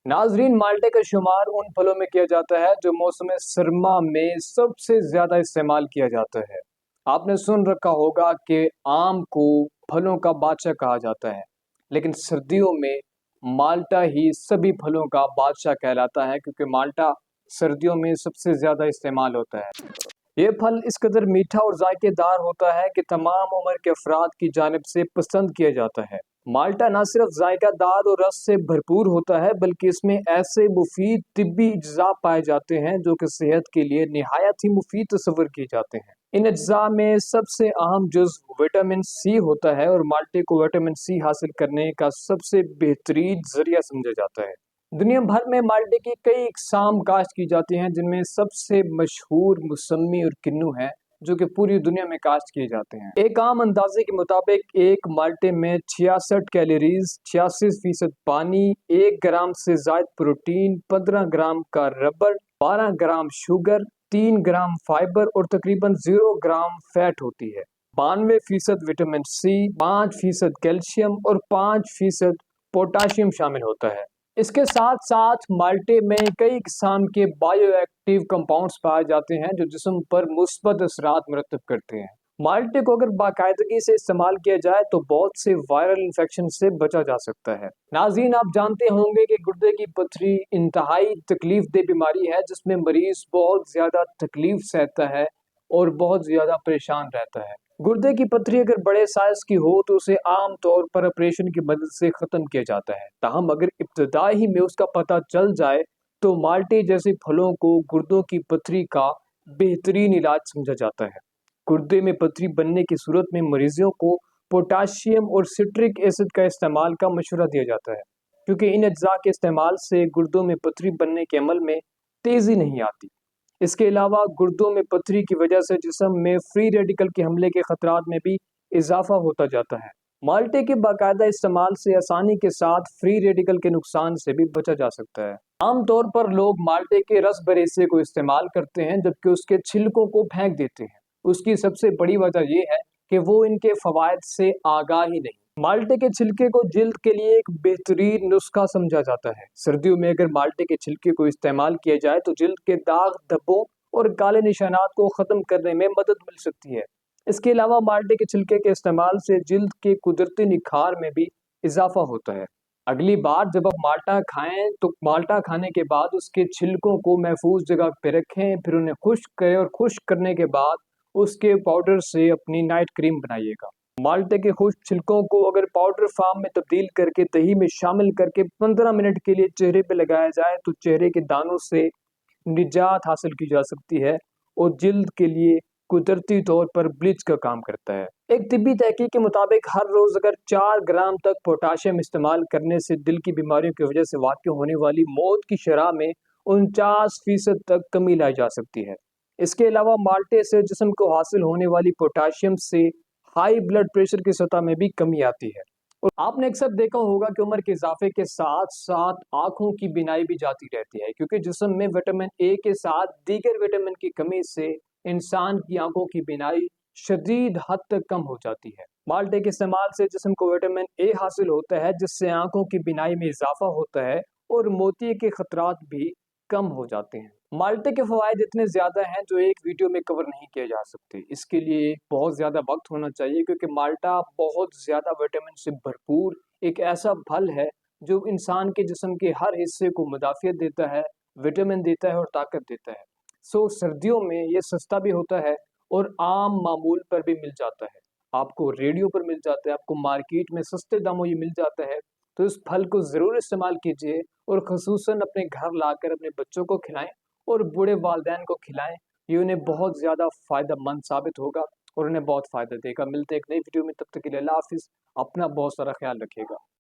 नाजरीन, माल्टे का शुमार उन फलों में किया जाता है जो मौसम सरमा में सबसे ज्यादा इस्तेमाल किया जाता है। आपने सुन रखा होगा कि आम को फलों का बादशाह कहा जाता है, लेकिन सर्दियों में माल्टा ही सभी फलों का बादशाह कहलाता है, क्योंकि माल्टा सर्दियों में सबसे ज्यादा इस्तेमाल होता है। ये फल इस कदर मीठा और जायकेदार होता है कि तमाम उम्र के अफराद की जानिब से पसंद किया जाता है। माल्टा न सिर्फ जायकादार और रस से भरपूर होता है, बल्कि इसमें ऐसे मुफीद तिब्बी अज्जा पाए जाते हैं जो कि सेहत के लिए निहायत ही मुफीद तस्वर किए जाते हैं। इन अज्जा में सबसे अहम जुज़ विटामिन सी होता है, और माल्टे को विटामिन सी हासिल करने का सबसे बेहतरीन जरिया समझा जाता है। दुनिया भर में माल्टे की कई इकसाम काश्त की जाती हैं, जिनमें सबसे मशहूर मौसमी और किन्नू है, जो कि पूरी दुनिया में काश्त किए जाते हैं। एक आम अंदाजे के मुताबिक एक माल्टे में 66 कैलोरीज, 86% पानी, 1 ग्राम से ज्यादा प्रोटीन, 15 ग्राम का रबर, 12 ग्राम शुगर, 3 ग्राम फाइबर और तकरीबन 0 ग्राम फैट होती है। 92% विटामिन सी, 5% कैल्शियम और 5% पोटाशियम शामिल होता है। इसके साथ साथ माल्टे में कई किस्म के बायो एक्टिव कंपाउंड्स पाए जाते हैं जो जिस्म पर मुस्बत असरात मरतब करते हैं। माल्टे को अगर बाकायदगी से इस्तेमाल किया जाए तो बहुत से वायरल इन्फेक्शन से बचा जा सकता है। नाज़रीन, आप जानते होंगे कि गुर्दे की पथरी इंतहाई तकलीफ दे बीमारी है, जिसमें मरीज बहुत ज्यादा तकलीफ सहता है और बहुत ज्यादा परेशान रहता है। गुर्दे की पथरी अगर बड़े साइज की हो तो उसे आम तौर पर ऑपरेशन की मदद से खत्म किया जाता है। ताहम अगर इब्तदाई में उसका पता चल जाए तो माल्टे जैसे फलों को गुर्दों की पथरी का बेहतरीन इलाज समझा जाता है। गुर्दे में पथरी बनने की सूरत में मरीजों को पोटाशियम और सिट्रिक एसिड का इस्तेमाल का मशवरा दिया जाता है, क्योंकि इन अज्जा के इस्तेमाल से गुर्दों में पथरी बनने के अमल में तेजी नहीं आती। इसके अलावा गुर्दों में पथरी की वजह से जिस्म में फ्री रेडिकल के हमले के खतरात में भी इजाफा होता जाता है। माल्टे के बाकायदा इस्तेमाल से आसानी के साथ फ्री रेडिकल के नुकसान से भी बचा जा सकता है। आमतौर पर लोग माल्टे के रस भरे हिस्से को इस्तेमाल करते हैं, जबकि उसके छिलकों को फेंक देते हैं। उसकी सबसे बड़ी वजह यह है कि वो इनके फवायद से आगाह ही नहीं। माल्टे के छिलके को जिल्द के लिए एक बेहतरीन नुस्खा समझा जाता है। सर्दियों में अगर माल्टे के छिलके को इस्तेमाल किया जाए तो जिल्द के दाग, धब्बों और काले निशानात को खत्म करने में मदद मिल सकती है। इसके अलावा माल्टे के छिलके के इस्तेमाल से जिल्द के कुदरती निखार में भी इजाफा होता है। अगली बार जब आप माल्टा खाएं तो माल्टा खाने के बाद उसके छिलकों को महफूज जगह पे रखें, फिर उन्हें खुश्क करें और खुश्क करने के बाद उसके पाउडर से अपनी नाइट क्रीम बनाइएगा। माल्टे के खुश्क छिलकों को अगर पाउडर फॉर्म में तब्दील करके दही में शामिल करके 15 मिनट के लिए चेहरे पे लगाया जाए तो चेहरे के दानों से निजात हासिल की जा सकती है और जिल्द के लिए कुदरती तौर पर ब्लीच का काम करता है। एक तिब्बी तहकीक के मुताबिक हर रोज अगर 4 ग्राम तक पोटाशियम इस्तेमाल करने से दिल की बीमारियों की वजह से वाक़ होने वाली मौत की शरह में 49% तक कमी लाई जा सकती है। इसके अलावा माल्टे से जिस्म को हासिल होने वाली पोटाशियम से हाई ब्लड प्रेशर की सतह में भी कमी आती है। और आपने अक्सर देखा होगा कि उम्र के इजाफे के साथ साथ आंखों की बीनाई भी जाती रहती है, क्योंकि जिस्म में विटामिन ए के साथ दीगर विटामिन की कमी से इंसान की आंखों की बीनाई शदीद हद तक कम हो जाती है। माल्टे के इस्तेमाल से जिस्म को विटामिन ए हासिल होता है, जिससे आंखों की बीनाई में इजाफा होता है और मोतिये के खतरात भी कम हो जाते हैं। माल्टे के फवायद इतने ज्यादा हैं जो एक वीडियो में कवर नहीं किए जा सकते। इसके लिए बहुत ज्यादा वक्त होना चाहिए, क्योंकि माल्टा बहुत ज्यादा विटामिन से भरपूर एक ऐसा फल है जो इंसान के जिस्म के हर हिस्से को मुदाफियत देता है, विटामिन देता है और ताकत देता है। सर्दियों में ये सस्ता भी होता है और आम मामूल पर भी मिल जाता है। आपको रेडियो पर मिल जाता है, आपको मार्केट में सस्ते दामों ये मिल जाता है। तो इस फल को जरूर इस्तेमाल कीजिए और खसूसन अपने घर लाकर अपने बच्चों को खिलाएं और बूढ़े वालिदैन को खिलाएं। ये उन्हें बहुत ज्यादा फायदेमंद साबित होगा और उन्हें बहुत फायदा देगा। मिलते हैं एक नई वीडियो में, तब तक के लिए अल्लाह हाफिज। अपना बहुत सारा ख्याल रखिएगा।